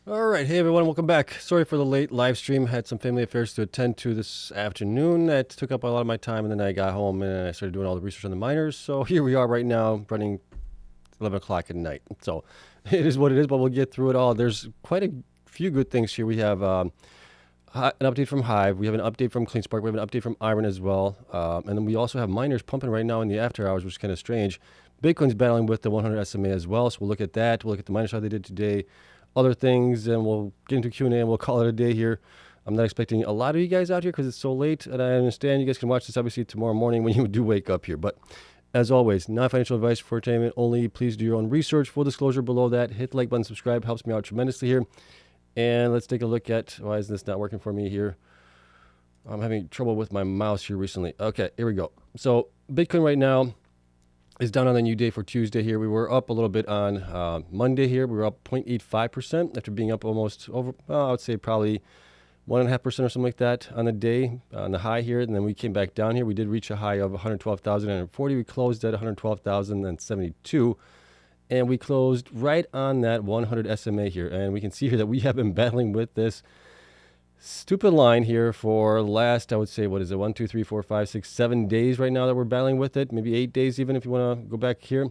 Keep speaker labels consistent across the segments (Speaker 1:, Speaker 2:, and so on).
Speaker 1: All right, hey everyone, welcome back. Sorry for the late live stream. Had some family affairs to attend to this afternoon. That took up a lot of my time, and then I got home and I started doing all the research on the miners. So here we are right now, running 11 o'clock at night. So it is what it is, but we'll get through it all. There's quite a few good things here. We have an update from Hive. We have an update from Cleanspark. We have an update from Iren as well. And then we also have miners pumping right now in the after hours, which is kind of strange. Bitcoin's battling with the 100 SMA as well. So we'll look at that. We'll look at the miners, how they did today, other things, and we'll get into Q&A and we'll call it a day here. I'm not expecting a lot of you guys out here because it's so late, and I understand you guys can watch this obviously tomorrow morning when you do wake up here. But as always, not financial advice for entertainment only. Please do your own research. Full disclosure below that. Hit the like button, subscribe. Helps me out tremendously here. And let's take a look at, why is this not working for me here? I'm having trouble with my mouse here recently. Okay, here we go. So Bitcoin right now is down on the new day for Tuesday here. We were up a little bit on Monday here. We were up 0.85% after being up almost over, I would say probably 1.5% or something like that on the day, on the high here. And then we came back down here. We did reach a high of 112,040. We closed at 112,072. And we closed right on that 100 SMA here. And we can see here that we have been battling with this stupid line here for the last, I would say, what is it, 1, 2, 3, 4, 5, 6, 7 days right now that we're battling with it. Maybe 8 days even if you want to go back here.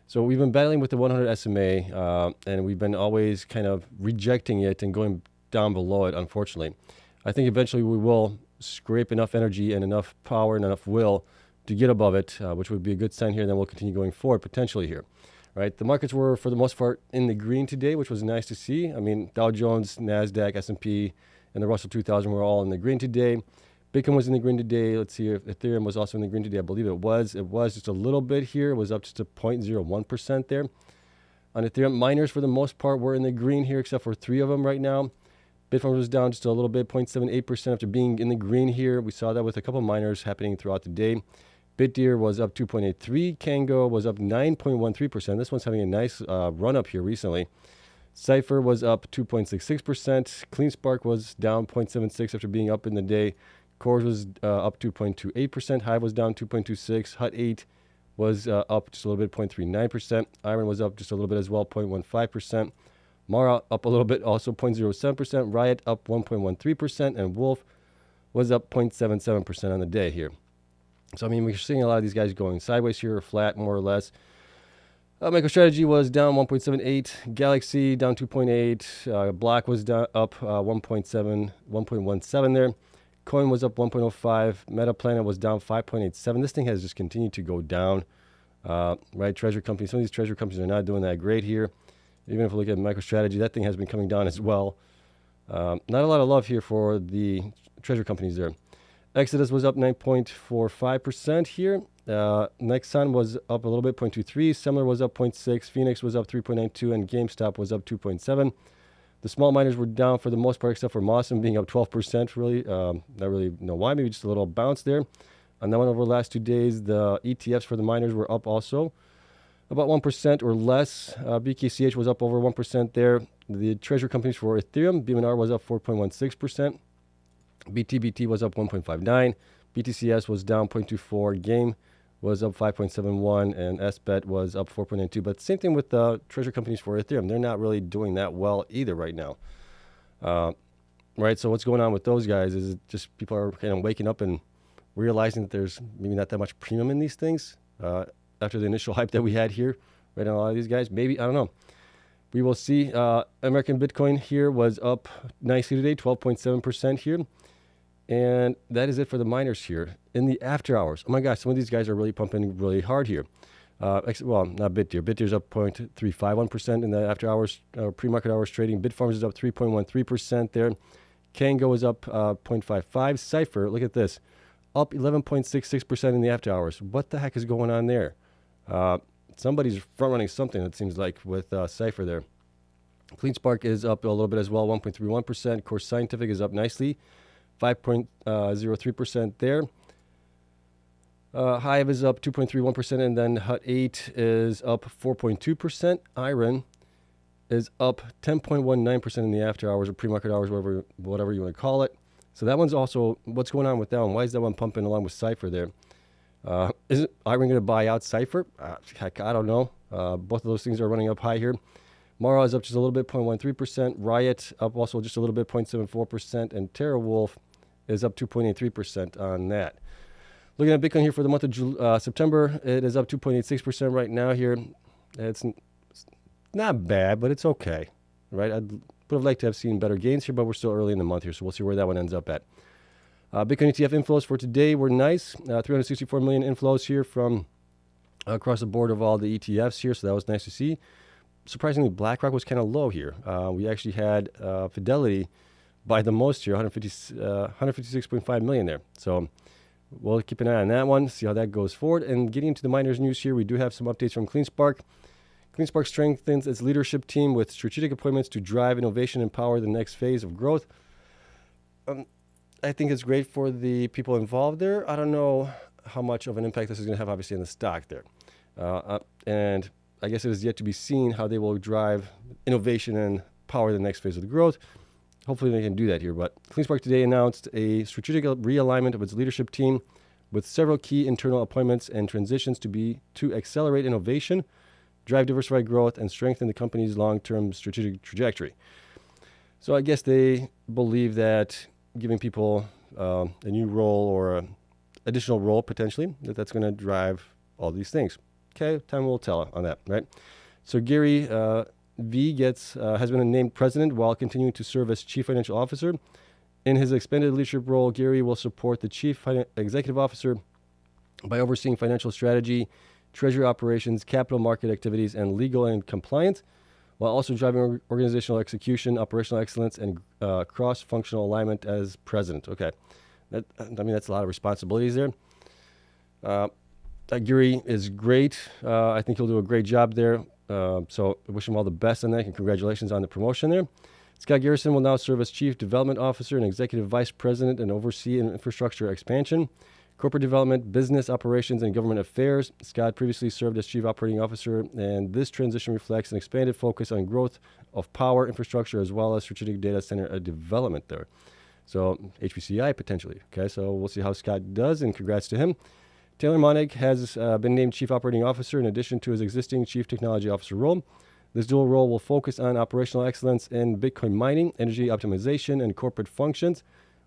Speaker 1: So we've been battling with the 100 SMA, and we've been always kind of rejecting it and going down below it, unfortunately. I think eventually we will scrape enough energy and enough power and enough will to get above it, which would be a good sign here. Then we'll continue going forward potentially here. Right, the markets were for the most part in the green today, which was nice to see. I mean, Dow Jones, Nasdaq, S&P, and the Russell 2000 were all in the green today. Bitcoin was in the green today. Let's see if Ethereum was also in the green today. I believe it was. It was just a little bit here. It was up just to 0.01% there. On Ethereum, miners for the most part were in the green here, except for 3 of them right now. Bitfarms was down just a little bit, 0.78% after being in the green here. We saw that with a couple of miners happening throughout the day. BitDeer was up 2.83. Kango was up 9.13%. This one's having a nice run up here recently. Cypher was up 2.66%. Cleanspark was down 0.76 after being up in the day. CORZ was up 2.28%. Hive was down 2.26. Hut 8 was up just a little bit, 0.39%. Iren was up just a little bit as well, 0.15%. Mara up a little bit, also 0.07%. Riot up 1.13%. And Wolf was up 0.77% on the day here. So, I mean, we're seeing a lot of these guys going sideways here or flat, more or less. MicroStrategy was down 1.78. Galaxy down 2.8. Block was down, up 1.17 there. Coin was up 1.05. Metaplanet was down 5.87. This thing has just continued to go down. Right, treasury companies. Some of these treasury companies are not doing that great here. Even if we look at MicroStrategy, that thing has been coming down as well. Not a lot of love here for the treasury companies there. Exodus was up 9.45% here. Nexon was up a little bit, 0.23. Semler was up 0.6. Phoenix was up 3.92. And GameStop was up 2.7. The small miners were down for the most part, except for Mawson being up 12%, really. Not really know why. Maybe just a little bounce there. On that one over the last 2 days, the ETFs for the miners were up also about 1% or less. BKCH was up over 1% there. The treasury companies for Ethereum, BMNR was up 4.16%. BTBT was up 1.59. BTCS was down 0.24. Game was up 5.71. And SBET was up 4.92. But same thing with the treasury companies for Ethereum. They're not really doing that well either right now. Right, so what's going on with those guys is it just people are kind of waking up and realizing that there's maybe not that much premium in these things after the initial hype that we had here. Right on a lot of these guys. Maybe, I don't know. We will see. American Bitcoin here was up nicely today, 12.7% here. And that is it for the miners here. In the after hours, oh my gosh, some of these guys are really pumping really hard here. Well, not BitDeer. BitDeer's up 0.351% in the after hours, pre-market hours trading. Bitfarms is up 3.13% there. Kango is up 0.55. Cypher, look at this, up 11.66% in the after hours. What the heck is going on there? Somebody's front-running something, it seems like, with Cypher there. Cleanspark is up a little bit as well, 1.31%. CORZ Scientific is up nicely, 5.03% there. Hive is up 2.31%, and then Hut 8 is up 4.2%. Iren is up 10.19% in the after hours or pre-market hours, whatever you want to call it. So that one's also, what's going on with that one? Why is that one pumping along with Cypher there? Isn't Iren going to buy out Cypher? Heck, I don't know. Both of those things are running up high here. Mara is up just a little bit, 0.13%. Riot up also just a little bit, 0.74%. And TerraWolf is up 2.83% on that. Looking at Bitcoin here for the month of September, it is up 2.86% right now here. It's not bad, but it's okay, right? I would have liked to have seen better gains here, but we're still early in the month here, so we'll see where that one ends up at. Bitcoin ETF inflows for today were nice. 364 million inflows here from across the board of all the ETFs here, so that was nice to see. Surprisingly, BlackRock was kind of low here. We actually had Fidelity by the most here, 156.5 million there. So we'll keep an eye on that one, see how that goes forward. And getting into the miners news here, we do have some updates from Cleanspark. Cleanspark strengthens its leadership team with strategic appointments to drive innovation and power the next phase of growth. I think it's great for the people involved there. I don't know how much of an impact this is going to have, obviously, in the stock there. And I guess it is yet to be seen how they will drive innovation and power the next phase of the growth. Hopefully they can do that here. But Cleanspark today announced a strategic realignment of its leadership team with several key internal appointments and transitions to accelerate innovation, drive diversified growth, and strengthen the company's long-term strategic trajectory. So I guess they believe that giving people a new role or an additional role potentially, that's going to drive all these things. Okay, time will tell on that, right? So Gary V has been named president while continuing to serve as chief financial officer. In his expanded leadership role, Gary will support the chief executive officer by overseeing financial strategy, treasury operations, capital market activities, and legal and compliance, while also driving organizational execution, operational excellence, and cross-functional alignment as president. Okay, that's a lot of responsibilities there. Gary is great. I think he'll do a great job there. So I wish him all the best on that, and congratulations on the promotion there. Scott Garrison will now serve as Chief Development Officer and Executive Vice President and oversee infrastructure expansion, corporate development, business operations, and government affairs. Scott previously served as Chief Operating Officer, and this transition reflects an expanded focus on growth of power infrastructure as well as strategic data center development there. So HPCI potentially. Okay, so we'll see how Scott does, and congrats to him. Taylor Monig has been named Chief Operating Officer in addition to his existing Chief Technology Officer role. This dual role will focus on operational excellence in Bitcoin mining, energy optimization, and corporate functions,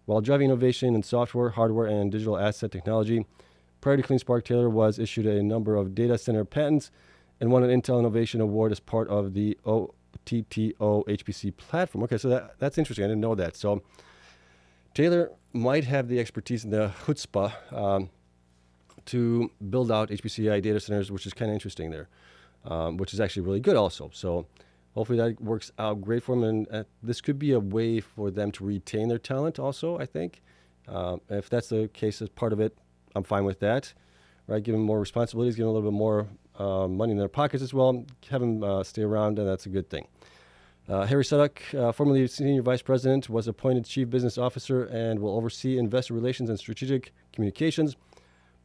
Speaker 1: while driving innovation in software, hardware, and digital asset technology. Prior to Cleanspark, Taylor was issued a number of data center patents and won an Intel Innovation Award as part of the OTTO HPC platform. Okay, so that's interesting. I didn't know that. So Taylor might have the expertise and the chutzpah to build out HPCI data centers, which is kind of interesting there, which is actually really good also. So hopefully that works out great for them. And this could be a way for them to retain their talent also, I think. If that's the case as part of it, I'm fine with that. Right? Give them more responsibilities, give them a little bit more money in their pockets as well. Have them stay around, and that's a good thing. Harry Sudduck, formerly Senior Vice President, was appointed Chief Business Officer and will oversee investor relations and strategic communications,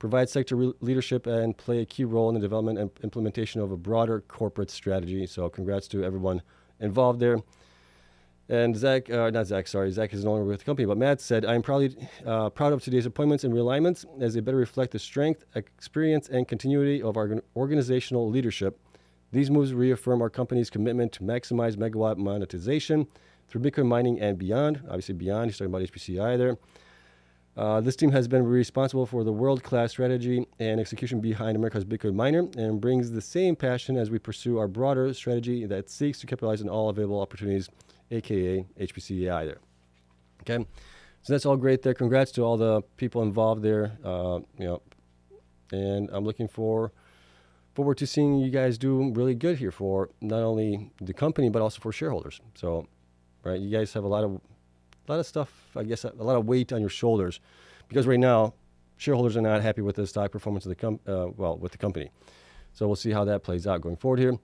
Speaker 1: provide sector leadership, and play a key role in the development and implementation of a broader corporate strategy. So congrats to everyone involved there. And Zach is no longer with the company, but Matt said, I am proud of today's appointments and realignments as they better reflect the strength, experience, and continuity of our organizational leadership. These moves reaffirm our company's commitment to maximize megawatt monetization through Bitcoin mining and beyond. Obviously beyond, he's talking about HPCI there. This team has been responsible for the world-class strategy and execution behind America's Bitcoin miner and brings the same passion as we pursue our broader strategy that seeks to capitalize on all available opportunities, aka HPCI there. Okay, so that's all great there. Congrats to all the people involved there. And I'm looking forward to seeing you guys do really good here for not only the company but also for shareholders. So, right, you guys have a lot of stuff, I guess, a lot of weight on your shoulders, because right now shareholders are not happy with the stock performance of with the company. So we'll see how that plays out going forward here.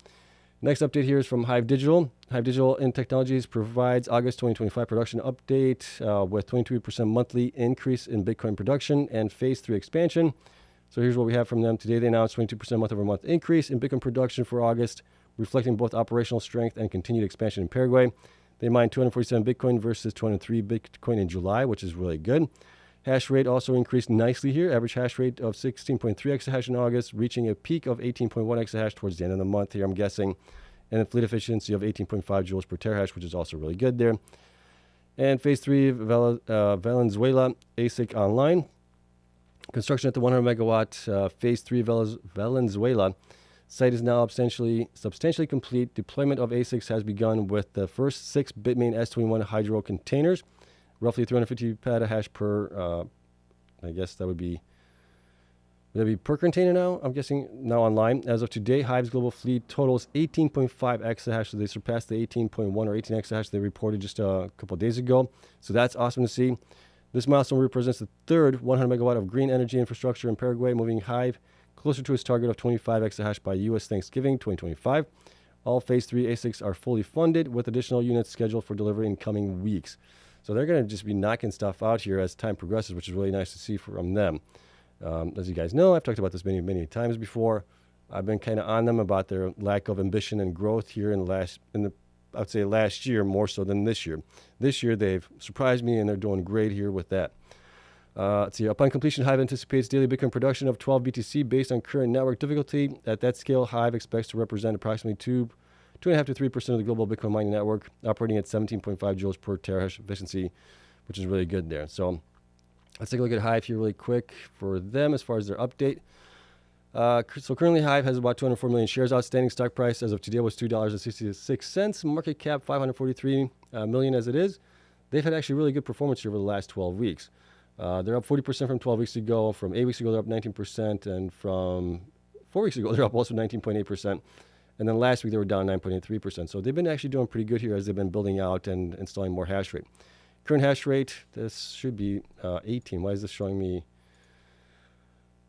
Speaker 1: Next update here is from Hive Digital. Hive Digital in Technologies provides August 2025 production update with 22% monthly increase in Bitcoin production and phase 3 expansion. So here's what we have from them. Today they announced 22% month-over-month increase in Bitcoin production for August, reflecting both operational strength and continued expansion in Paraguay. They mined 247 Bitcoin versus 203 Bitcoin in July, which is really good. Hash rate also increased nicely here. Average hash rate of 16.3 exahash in August, reaching a peak of 18.1 exahash towards the end of the month here, I'm guessing. and then fleet efficiency of 18.5 joules per terahash, which is also really good there. And phase 3 Valenzuela ASIC online. Construction at the 100 megawatt phase 3 Valenzuela site is now substantially complete. Deployment of ASICs has begun with the first 6 Bitmain S21 Hydro containers, roughly 350 petahash per, I guess that would be per container now? I'm guessing now online. As of today, Hive's global fleet totals 18.5 exahash, so they surpassed the 18.1 or 18 exahash they reported just a couple of days ago. So that's awesome to see. This milestone represents the third 100 megawatt of green energy infrastructure in Paraguay, moving Hive closer to its target of 25 exahash by U.S. Thanksgiving 2025. All phase 3 ASICs are fully funded, with additional units scheduled for delivery in coming weeks. So they're going to just be knocking stuff out here as time progresses, which is really nice to see from them. As you guys know, I've talked about this many times before. I've been kind of on them about their lack of ambition and growth here I'd say last year more so than this year. This year they've surprised me and they're doing great here with that. Let's see. Upon completion, Hive anticipates daily Bitcoin production of 12 BTC based on current network difficulty. At that scale, Hive expects to represent approximately 2.5 to 3% of the global Bitcoin mining network, operating at 17.5 joules per terahash efficiency, which is really good there. So let's take a look at Hive here really quick for them as far as their update. So currently Hive has about 204 million shares outstanding. Stock price as of today was $2.66. Market cap 543 million as it is. They've had actually really good performance here over the last 12 weeks. They're up 40% from 12 weeks ago. From 8 weeks ago, they're up 19%. And from 4 weeks ago, they're up also 19.8%. And then last week, they were down 9.83%. So they've been actually doing pretty good here as they've been building out and installing more hash rate. Current hash rate, this should be 18. Why is this showing me?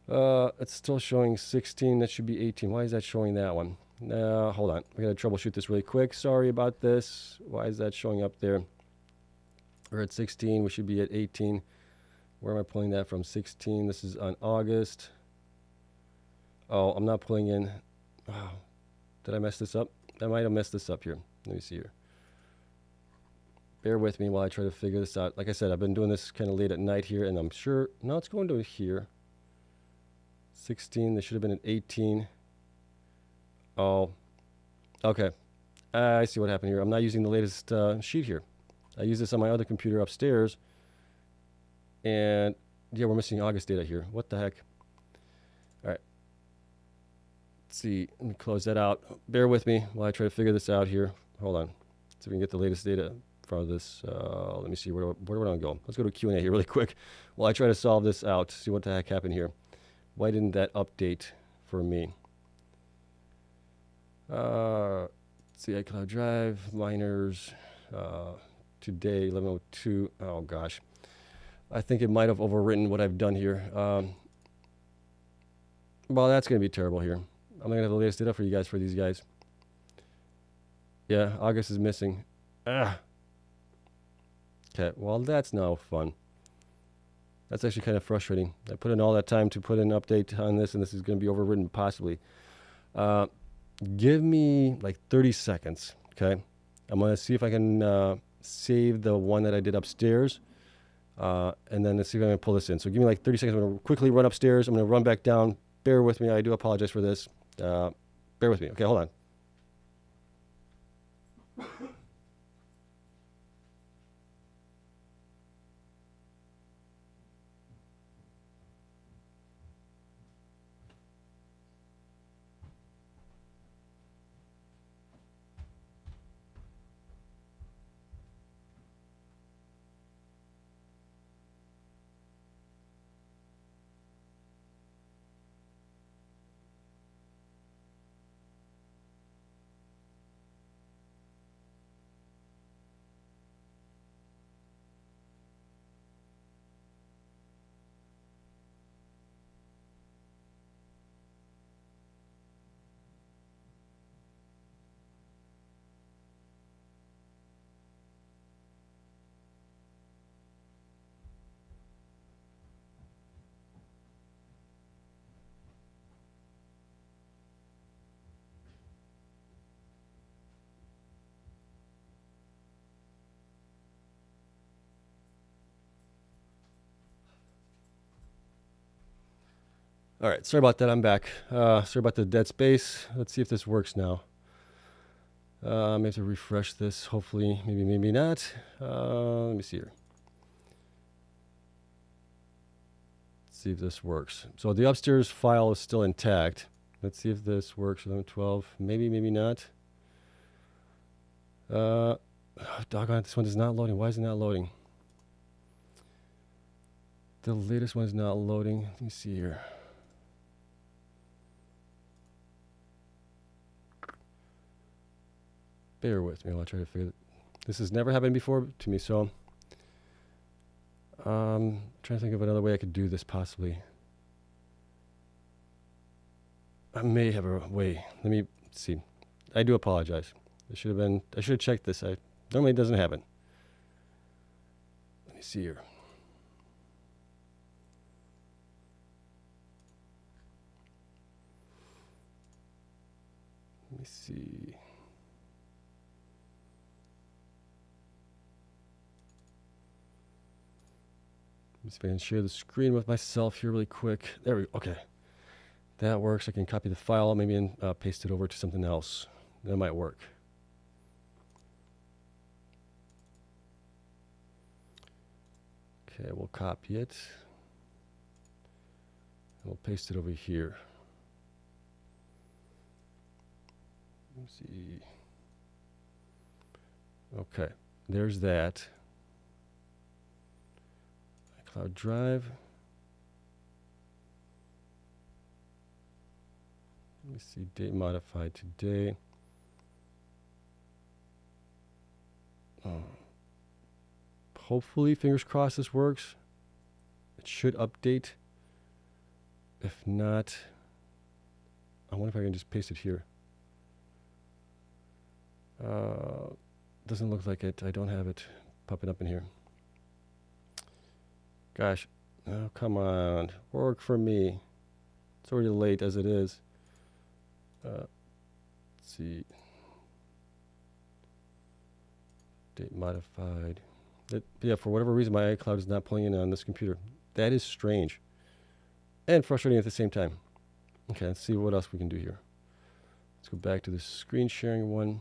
Speaker 1: It's still showing 16. That should be 18. Why is that showing that one? Hold on. We're going to troubleshoot this really quick. Sorry about this. Why is that showing up there? We're at 16. We should be at 18. Where am I pulling that from? 16. This is on August. Oh, I'm not pulling in. Oh, did I mess this up? I might have messed this up here. Let me see here. Bear with me while I try to figure this out. Like I said, I've been doing this kind of late at night here, and I'm sure... No, it's going to here. 16. They should have been at 18. Oh. Okay. I see what happened here. I'm not using the latest sheet here. I use this on my other computer upstairs. And, yeah, we're missing August data here. What the heck? All right. Let's see. Let me close that out. Bear with me while I try to figure this out here. Hold on. See if we can get the latest data for this. Let me see. Where do I want to go? Let's go to Q&A here really quick while I try to solve this out. See what the heck happened here. Why didn't that update for me? Let's see. iCloud Drive, miners, today, 11:02. Oh, gosh. I think it might have overwritten what I've done here. Well, that's going to be terrible here. I'm not going to have the latest data for you guys, for these guys. Yeah, August is missing. Okay, well, that's no fun. That's actually kind of frustrating. I put in all that time to put an update on this, and this is going to be overwritten possibly. Give me like 30 seconds, okay? I'm going to see if I can save the one that I did upstairs. And then let's see if I can pull this in. So give me like 30 seconds. I'm going to quickly run upstairs. I'm going to run back down. Bear with me. I do apologize for this. Bear with me. Okay, hold on. All right, sorry about that. I'm back. Sorry about the dead space. Let's see if this works now. I may have to refresh this. Hopefully, maybe not. Let me see here. See if this works. So the upstairs file is still intact. Let's see if this works. 1112. Maybe not. Oh, doggone it, this one is not loading. Why is it not loading? The latest one is not loading. Let me see here. Bear with me while I try to figure it. This has never happened before to me, so trying to think of another way I could do this possibly. I may have a way. Let me see. I do apologize. I should have checked this. Normally it doesn't happen. Let me see here. Let me see. Let me see if I can share the screen with myself here really quick. There we go. Okay. That works. I can copy the file maybe and paste it over to something else. That might work. Okay, we'll copy it. We'll paste it over here. Let's see. Okay, there's that. iCloud Drive. Let me see, date modified today. Hopefully, fingers crossed, this works. It should update. If not, I wonder if I can just paste it here. Doesn't look like it. I don't have it popping up in here. Gosh, oh, come on, work for me. It's already late as it is. Let's see. Date modified. Yeah, for whatever reason, my iCloud is not pulling in on this computer. That is strange and frustrating at the same time. Okay, let's see what else we can do here. Let's go back to the screen sharing one.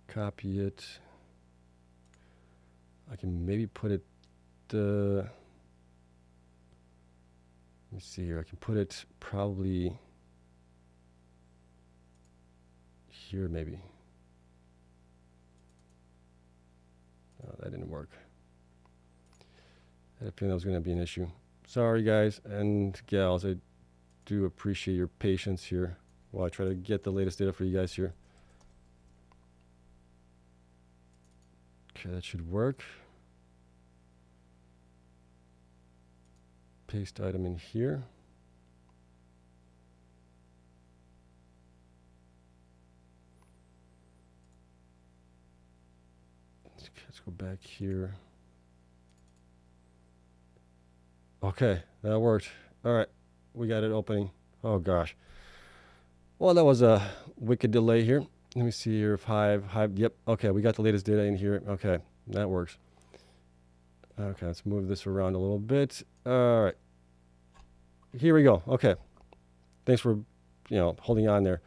Speaker 1: Copy it. I can maybe put it, let me see here. I can put it probably here maybe. Oh, that didn't work. I had a feeling that was going to be an issue. Sorry, guys and gals. I do appreciate your patience here while I try to get the latest data for you guys here. Okay, that should work. Paste item in here. Let's go back here. Okay, that worked. All right, we got it opening. Oh gosh. Well, that was a wicked delay here. Let me see here if Hive, yep, okay, we got the latest data in here. Okay, that works. Okay, let's move this around a little bit. All right, here we go. Okay, thanks for, holding on there.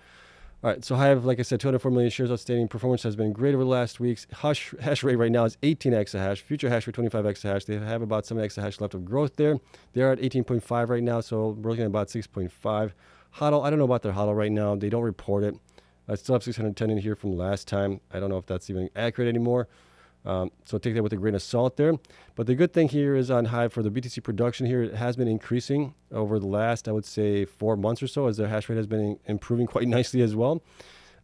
Speaker 1: All right, so Hive, like I said, 204 million shares outstanding. Performance has been great over the last weeks. Hash rate right now is 18 exahash. Future hash rate 25 exahash. They have about 7 exahash left of growth there. They are at 18.5 right now, so we're looking at about 6.5. HODL, I don't know about their HODL right now. They don't report it. I still have 610 in here from last time. I don't know if that's even accurate anymore. So take that with a grain of salt there. But the good thing here is on Hive for the BTC production here, it has been increasing over the last, I would say, 4 months or so, as their hash rate has been improving quite nicely as well.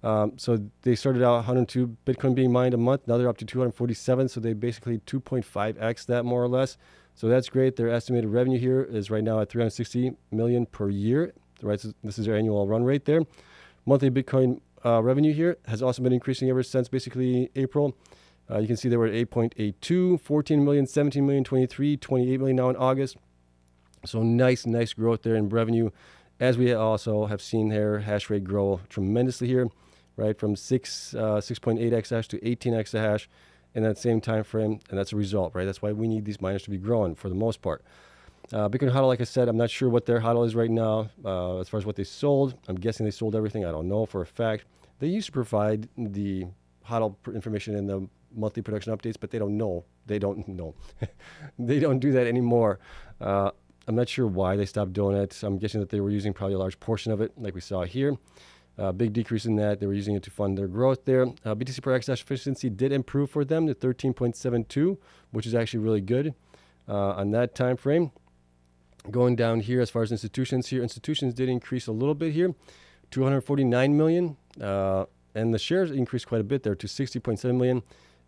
Speaker 1: So they started out 102 Bitcoin being mined a month. Now they're up to 247. So they basically 2.5x that more or less. So that's great. Their estimated revenue here is right now at 360 million per year. Right, so this is their annual run rate there. Monthly Bitcoin revenue here has also been increasing ever since basically April. You can see they were at 8.82, 14 million, 17 million, 23, 28 million now in August. So nice growth there in revenue, as we also have seen their hash rate grow tremendously here, right, from 6.8 exahash to 18 exahash in that same time frame, and that's a result, right? That's why we need these miners to be growing for the most part. Bitcoin HODL, like I said, I'm not sure what their HODL is right now as far as what they sold. I'm guessing they sold everything. I don't know for a fact. They used to provide the HODL information in the monthly production updates, but they don't know. They don't know. They don't do that anymore. I'm not sure why they stopped doing it. I'm guessing that they were using probably a large portion of it, like we saw here. Big decrease in that. They were using it to fund their growth there. BTC per exahash efficiency did improve for them to 13.72, which is actually really good on that time frame. Going down here as far as institutions here, institutions did increase a little bit here, 249 million, and the shares increased quite a bit there to 60.7 million,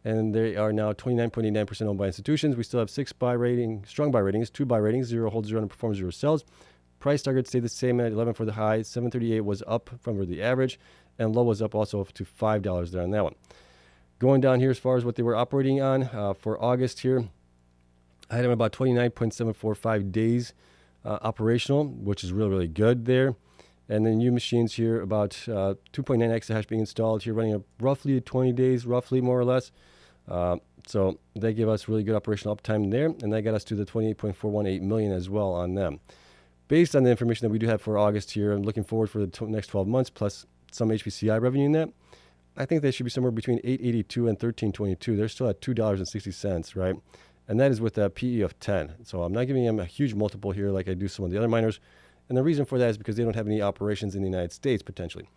Speaker 1: and they are now 29.89% owned by institutions. We still have strong buy ratings, 2 buy ratings, 0 holds, 0 underperforms, 0 sells. Price target stayed the same at 11 for the high, 738 was up from the average, and low was up also to $5 there on that one. Going down here as far as what they were operating on for August here, I had them about 29.745 days operational, which is really, really good there. And then new machines here, about 2.9 exahash being installed here, running roughly 20 days, roughly more or less. So they give us really good operational uptime there, and that got us to the 28.418 million as well on them. Based on the information that we do have for August here, I'm looking forward for the next 12 months, plus some HPCI revenue in that. I think they should be somewhere between 882 and 1322. They're still at $2.60, right? And that is with a PE of 10. So I'm not giving them a huge multiple here like I do some of the other miners. And the reason for that is because they don't have any operations in the United States, potentially.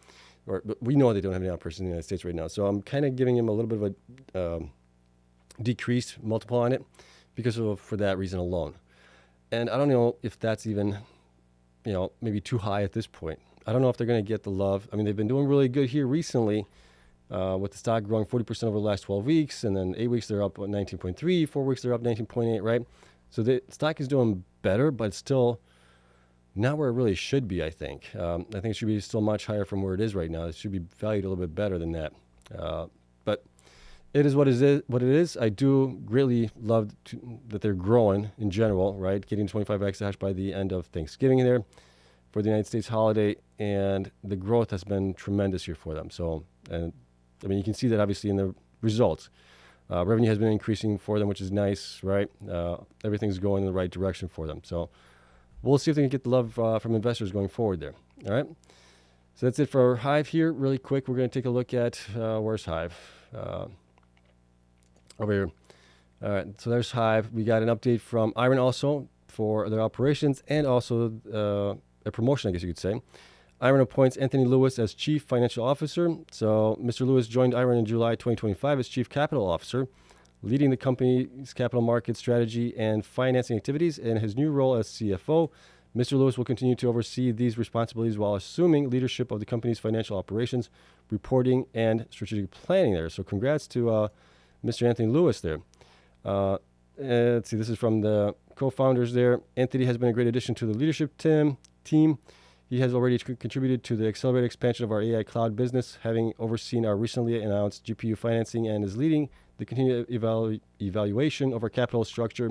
Speaker 1: But we know they don't have any operations in the United States right now. So I'm kind of giving them a little bit of a decreased multiple on it for that reason alone. And I don't know if that's even, maybe too high at this point. I don't know if they're going to get the love. I mean, they've been doing really good here recently with the stock growing 40% over the last 12 weeks. And then 8 weeks, they're up 19.3. 4 weeks, they're up 19.8, right? So the stock is doing better, but still not where it really should be, I think. I think it should be still much higher from where it is right now. It should be valued a little bit better than that. But it is what it is. I do greatly love that they're growing in general, right? Getting 25 exahash by the end of Thanksgiving there for the United States holiday. And the growth has been tremendous here for them. So, and I mean, you can see that obviously in the results. Revenue has been increasing for them, which is nice, right? Everything's going in the right direction for them. So we'll see if they can get the love from investors going forward there. All right. So that's it for Hive here. Really quick, we're going to take a look at where's Hive? Over here. All right. So there's Hive. We got an update from Iren also for their operations and also a promotion, I guess you could say. Iren appoints Anthony Lewis as Chief Financial Officer. So Mr. Lewis joined Iren in July 2025 as Chief Capital Officer, leading the company's capital market strategy and financing activities. In his new role as CFO, Mr. Lewis will continue to oversee these responsibilities while assuming leadership of the company's financial operations, reporting, and strategic planning there. So congrats to Mr. Anthony Lewis there. Let's see, this is from the co-founders there. Anthony has been a great addition to the leadership team. He has already contributed to the accelerated expansion of our AI cloud business, having overseen our recently announced GPU financing, and is leading the continued evaluation of our capital structure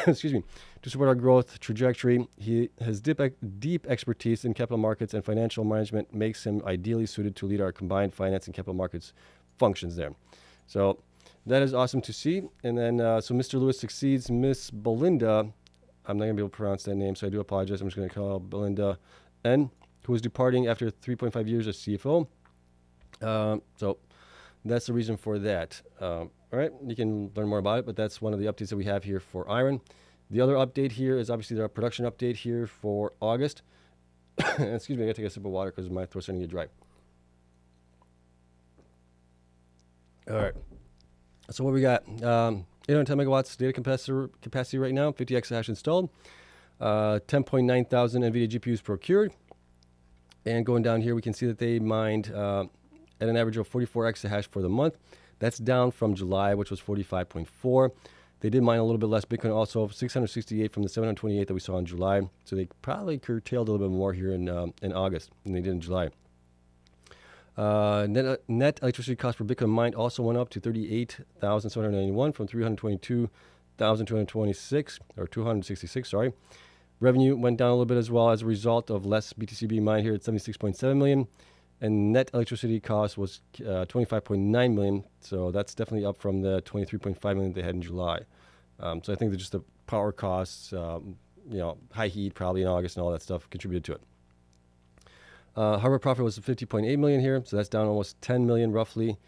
Speaker 1: excuse me, to support our growth trajectory. He has deep expertise in capital markets and financial management, makes him ideally suited to lead our combined finance and capital markets functions there. So that is awesome to see. And then, so Mr. Lewis succeeds Miss Belinda. I'm not going to be able to pronounce that name, so I do apologize. I'm just going to call Belinda N., who is departing after 3.5 years as CFO. So that's the reason for that. All right, you can learn more about it, but that's one of the updates that we have here for Iren. The other update here is obviously their production update here for August. Excuse me, I got to take a sip of water because my throat's starting to get dry. All right, so what we got? 810 megawatts data capacity right now, 50 exahash installed, 10.9 thousand NVIDIA GPUs procured. And going down here, we can see that they mined at an average of 44 exahash for the month. That's down from July, which was 45.4. They did mine a little bit less Bitcoin also, 668 from the 728 that we saw in July. So they probably curtailed a little bit more here in August than they did in July. Net electricity cost per Bitcoin mined also went up to 38,791 from 322,226 or 266. Sorry. Revenue went down a little bit as well as a result of less BTC being mined here at 76.7 million, and net electricity cost was 25.9 million. So that's definitely up from the 23.5 million they had in July. So I think that just the power costs, high heat probably in August and all that stuff contributed to it. Hardware profit was 50.8 million here, so that's down almost 10 million roughly.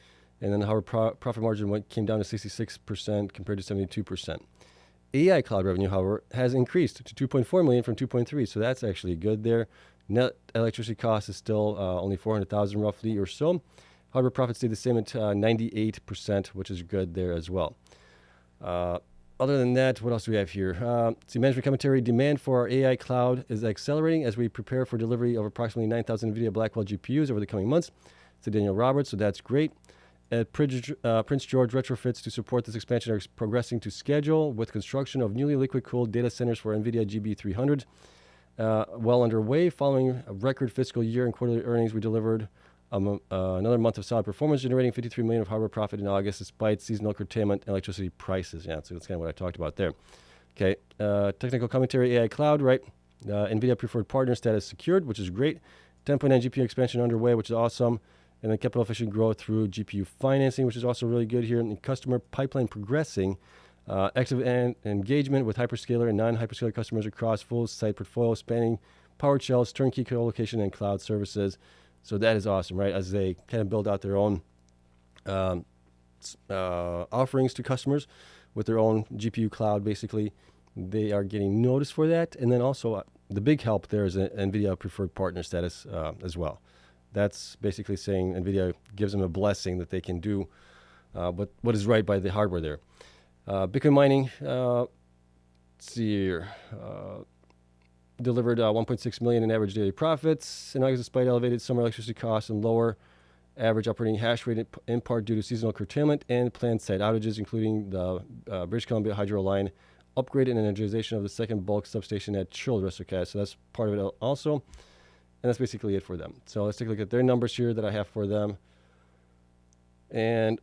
Speaker 1: And then the hardware profit margin came down to 66% compared to 72%. AI cloud revenue, however, has increased to 2.4 million from 2.3, so that's actually good there. Net electricity cost is still only 400,000 roughly or so. Hardware profit stayed the same at 98%, which is good there as well. Other than that, what else do we have here? See, management commentary. Demand for our AI cloud is accelerating as we prepare for delivery of approximately 9,000 NVIDIA Blackwell GPUs over the coming months. It's Daniel Roberts, so that's great. Prince George retrofits to support this expansion are progressing to schedule, with construction of newly liquid-cooled data centers for NVIDIA GB300 well underway. Following a record fiscal year and quarterly earnings, we delivered another month of solid performance, generating 53 million of hardware profit in August, despite seasonal curtailment and electricity prices. Yeah, so that's kind of what I talked about there. Okay, technical commentary, AI cloud, right? NVIDIA preferred partner status secured, which is great. 10.9 GPU expansion underway, which is awesome. And then capital efficient growth through GPU financing, which is also really good here. And customer pipeline progressing. Active engagement with hyperscaler and non-hyperscaler customers across full site portfolio, spanning powered shells, turnkey co-location, and cloud services. So that is awesome, right? As they kind of build out their own offerings to customers with their own GPU cloud, basically, they are getting noticed for that. And then also the big help there is an NVIDIA preferred partner status as well. That's basically saying NVIDIA gives them a blessing that they can do what is right by the hardware there. Bitcoin mining, let's see here. Delivered 1.6 million in average daily profits in August, despite elevated summer electricity costs and lower average operating hash rate, in part due to seasonal curtailment and planned site outages, including the British Columbia hydro line upgrade and energization of the second bulk substation at Childress. Okay, so that's part of it also, and that's basically it for them. So let's take a look at their numbers here that I have for them, and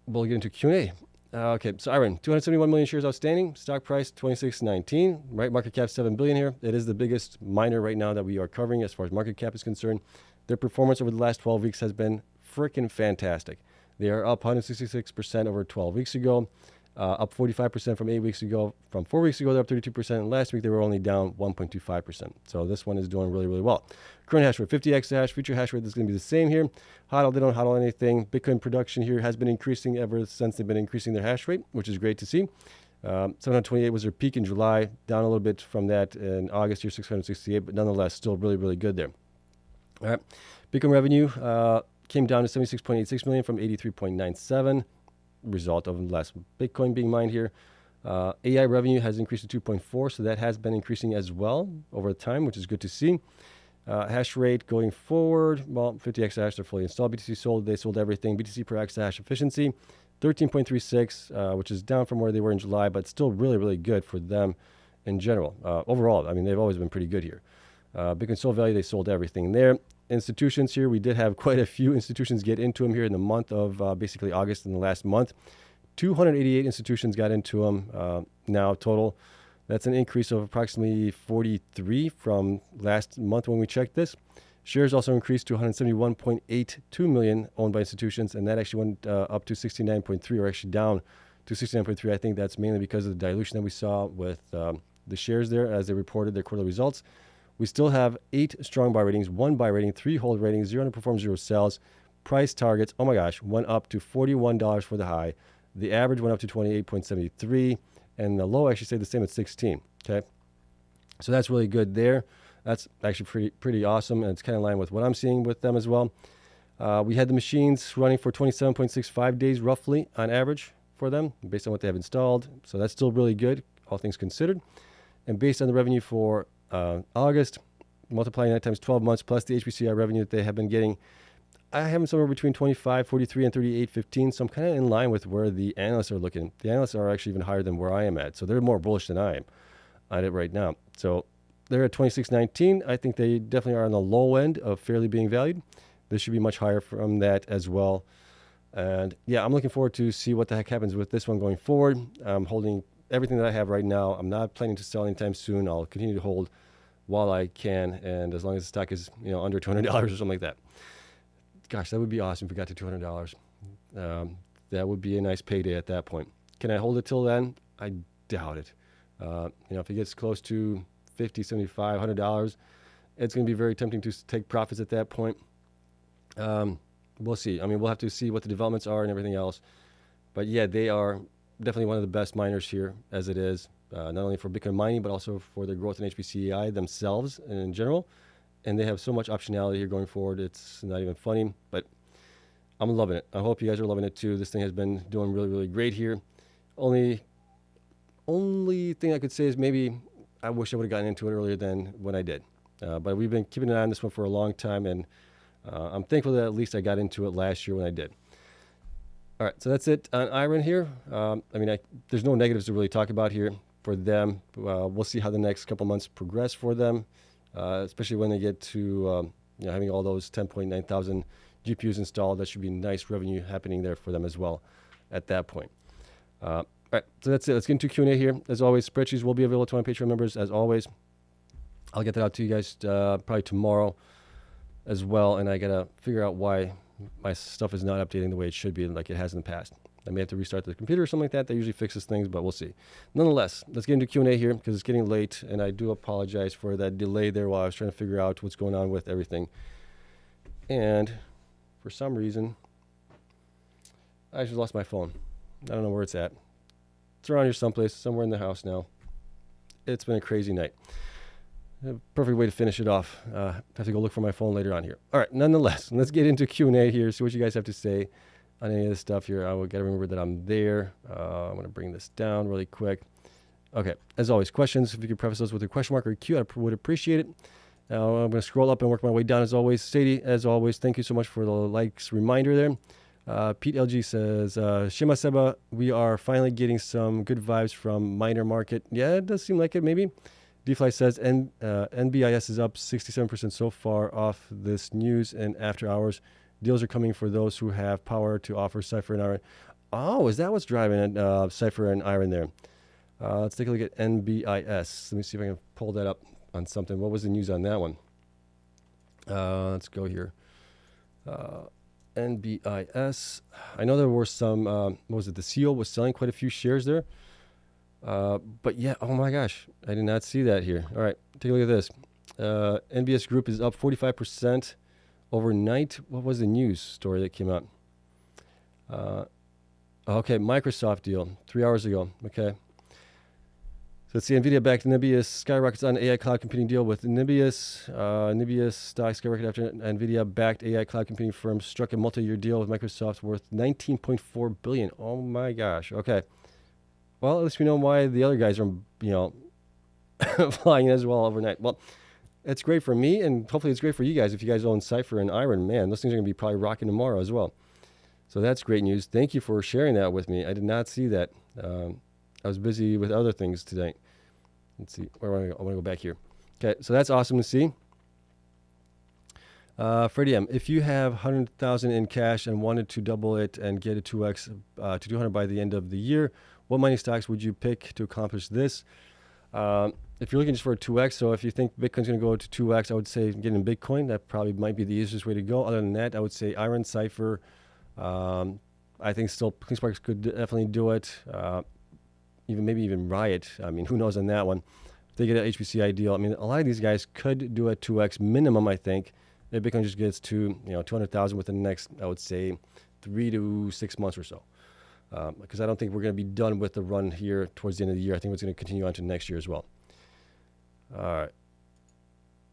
Speaker 1: we'll get into Q&A. Okay, so Iren, 271 million shares outstanding, stock price 26.19, right? Market cap 7 billion here. It is the biggest miner right now that we are covering as far as market cap is concerned. Their performance over the last 12 weeks has been freaking fantastic. They are up 166% over 12 weeks ago, up 45% from 8 weeks ago. From 4 weeks ago, they're up 32%. And last week, they were only down 1.25%. So this one is doing really, really well. Current hash rate, 50 exahash. Future hash rate is going to be the same here. HODL, they don't HODL anything. Bitcoin production here has been increasing ever since they've been increasing their hash rate, which is great to see. 728 was their peak in July, down a little bit from that in August here, 668, but nonetheless, still really, really good there. All right. Bitcoin revenue came down to 76.86 million from 83.97, result of less Bitcoin being mined here. AI revenue has increased to 2.4, so that has been increasing as well over time, which is good to see. Hash rate going forward, well, 50 exahash, they're fully installed. BTC sold, they sold everything. BTC per exahash efficiency, 13.36, which is down from where they were in July, but still really, really good for them in general. Overall, I mean, they've always been pretty good here. Bitcoin sold value, they sold everything there. Institutions here, we did have quite a few institutions get into them here in the month of basically August in the last month. 288 institutions got into them now total. That's an increase of approximately 43 from last month when we checked this. Shares also increased to 171.82 million owned by institutions, and that actually went up to 69.3, or actually down to 69.3. I think that's mainly because of the dilution that we saw with the shares there as they reported their quarterly results. We still have 8 strong buy ratings, 1 buy rating, 3 hold ratings, 0 underperform, 0 sells. Price targets, oh my gosh, went up to $41 for the high. The average went up to 28.73, and the low actually stayed the same at 16. Okay, so that's really good there. That's actually pretty awesome, and it's kind of in line with what I'm seeing with them as well. We had the machines running for 27.65 days roughly on average for them, based on what they have installed. So that's still really good, all things considered. And based on the revenue for August, multiplying that times 12 months plus the HPCI revenue that they have been getting, I have them somewhere between 25.43 and 38.15. So I'm kind of in line with where the analysts are looking. The analysts are actually even higher than where I am at. So they're more bullish than I am on it right now. So they're at 26.19. I think they definitely are on the low end of fairly being valued. This should be much higher from that as well. And yeah, I'm looking forward to see what the heck happens with this one going forward. I'm holding everything that I have right now. I'm not planning to sell anytime soon. I'll continue to hold while I can, and as long as the stock is under $200 or something like that. Gosh, that would be awesome if we got to $200. That would be a nice payday at that point. Can I hold it till then? I doubt it. If it gets close to $50, $75, $100, it's going to be very tempting to take profits at that point. We'll see. I mean, we'll have to see what the developments are and everything else. But yeah, they are definitely one of the best miners here as it is, not only for Bitcoin mining, but also for their growth in HPCI themselves and in general. And they have so much optionality here going forward. It's not even funny, but I'm loving it. I hope you guys are loving it too. This thing has been doing really, really great here. Only thing I could say is maybe I wish I would have gotten into it earlier than when I did. But we've been keeping an eye on this one for a long time, and I'm thankful that at least I got into it last year when I did. All right, so that's it on Iren here. There's no negatives to really talk about here for them. We'll see how the next couple months progress for them, especially when they get to having all those 10.9 thousand GPUs installed. That should be nice revenue happening there for them as well at that point. All right, so that's it. Let's get into Q&A here. As always, spreadsheets will be available to my Patreon members, as always. I'll get that out to you guys probably tomorrow as well, and I got to figure out why my stuff is not updating the way it should be like it has in the past. I may have to restart the computer or something like that. That usually fixes things, but we'll see. Nonetheless, let's get into Q&A here because it's getting late, and I do apologize for that delay there while I was trying to figure out what's going on with everything. And for some reason, I actually lost my phone. I don't know where it's at. It's around here someplace, somewhere in the house now. It's been a crazy night. A perfect way to finish it off. I have to go look for my phone later on here. All right, nonetheless, let's get into Q&A here, see what you guys have to say on any of this stuff here. I will got to remember that I'm there. I'm going to bring this down really quick. Okay, as always, questions. If you could preface those with a question mark or a Q, I would appreciate it. I'm going to scroll up and work my way down as always. Sadie, as always, thank you so much for the likes reminder there. Pete LG says, Shima Seba, we are finally getting some good vibes from miner market. Yeah, it does seem like it, maybe. DeFi says NBIS is up 67% so far off this news and after hours. Deals are coming for those who have power to offer Cypher and Iren. Oh, is that what's driving Cypher and Iren there? Let's take a look at NBIS. Let me see if I can pull that up on something. What was the news on that one? Let's go here. NBIS. I know there were some, what was it? The CEO was selling quite a few shares there. But yeah, oh my gosh, I did not see that here. All right, take a look at this. NBS Group is up 45% overnight. What was the news story that came out? Okay, Microsoft deal 3 hours ago. Okay. So let's see, NVIDIA-backed Nibius skyrockets on AI cloud computing deal with Nibius. Nibius stock skyrocketed after NVIDIA-backed AI cloud computing firm struck a multi-year deal with Microsoft worth $19.4 billion. Oh my gosh. Okay. Well, at least we know why the other guys are, flying as well overnight. Well, it's great for me, and hopefully it's great for you guys. If you guys own Cypher and Iren, man, those things are going to be probably rocking tomorrow as well. So that's great news. Thank you for sharing that with me. I did not see that. I was busy with other things tonight. Let's see. Where do I go? I want to go back here. Okay, so that's awesome to see. Freddie M, if you have 100,000 in cash and wanted to double it and get a 2x to 200 by the end of the year, what mining stocks would you pick to accomplish this? If you're looking just for a 2x, so if you think Bitcoin's going to go to 2x, I would say get in Bitcoin. That probably might be the easiest way to go. Other than that, I would say Iren, Cypher. I think still Cleanspark could definitely do it. Maybe even Riot. I mean, who knows on that one? If they get an HPCI deal, I mean, a lot of these guys could do a 2x minimum, I think. If Bitcoin just gets to 200,000 within the next, I would say, 3 to 6 months or so. Because I don't think we're going to be done with the run here towards the end of the year. I think it's going to continue on to next year as well. All right.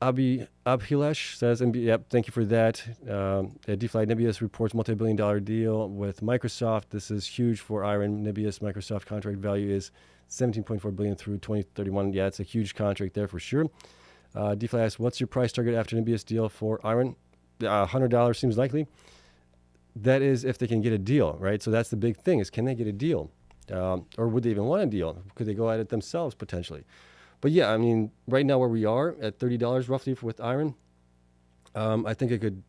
Speaker 1: Abhilash says, yep, thank you for that. DeFi Nibius reports multi-billion-dollar deal with Microsoft. This is huge for Iren. Nibius Microsoft contract value is $17.4 billion through 2031. Yeah, it's a huge contract there for sure. DeFi asks, what's your price target after Nibius deal for Iren? $100 seems likely. That is if they can get a deal, right? So that's the big thing is, can they get a deal? Or would they even want a deal? Could they go at it themselves potentially? But yeah, I mean, right now where we are at $30 roughly with Iren, I think it could,